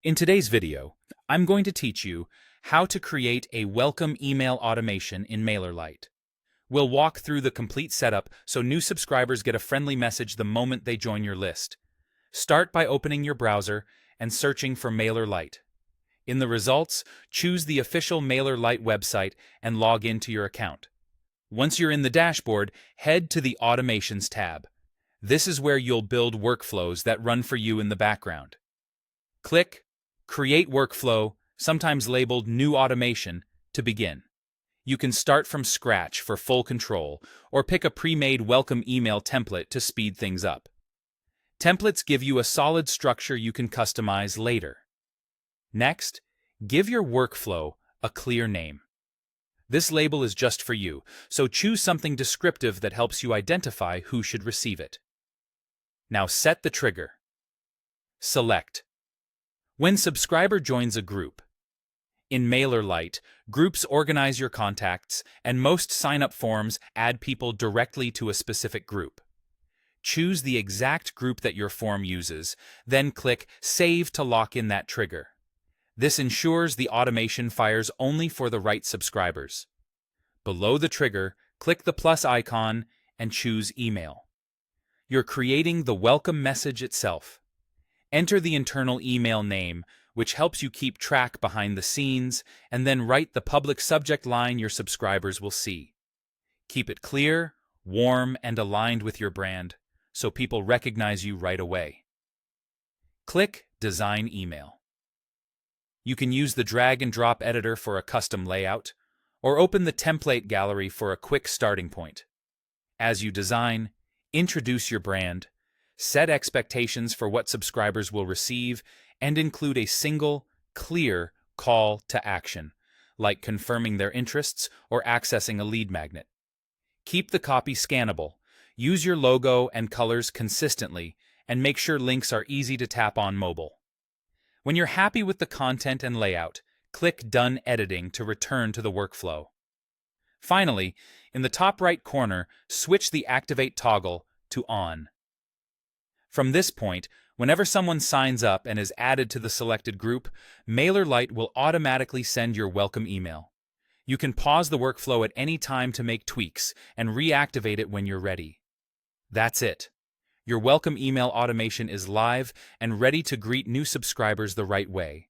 In today's video, I'm going to teach you how to create a welcome email automation in Mailerlite. We'll walk through the complete setup so new subscribers get a friendly message the moment they join your list. Start by opening your browser and searching for Mailerlite. In the results, choose the official Mailerlite website and log into your account. Once you're in the dashboard, head to the Automations tab. This is where you'll build workflows that run for you in the background. Click Create Workflow, sometimes labeled New Automation, to begin. You can start from scratch for full control, or pick a pre-made welcome email template to speed things up. Templates give you a solid structure you can customize later. Next, give your workflow a clear name. This label is just for you, so choose something descriptive that helps you identify who should receive it. Now set the trigger. Select when subscriber joins a group. In Mailerlite, groups organize your contacts, and most sign-up forms add people directly to a specific group. Choose the exact group that your form uses, then click Save to lock in that trigger. This ensures the automation fires only for the right subscribers. Below the trigger, click the plus icon and choose Email. You're creating the welcome message itself. Enter the internal email name, which helps you keep track behind the scenes, and then write the public subject line your subscribers will see. Keep it clear, warm, and aligned with your brand, so people recognize you right away. Click Design Email. You can use the drag and drop editor for a custom layout, or open the template gallery for a quick starting point. As you design, introduce your brand, set expectations for what subscribers will receive, and include a single, clear call to action, like confirming their interests or accessing a lead magnet. Keep the copy scannable, use your logo and colors consistently, and make sure links are easy to tap on mobile. When you're happy with the content and layout, click Done Editing to return to the workflow. Finally, in the top right corner, switch the Activate toggle to On. From this point, whenever someone signs up and is added to the selected group, Mailerlite will automatically send your welcome email. You can pause the workflow at any time to make tweaks and reactivate it when you're ready. That's it. Your welcome email automation is live and ready to greet new subscribers the right way.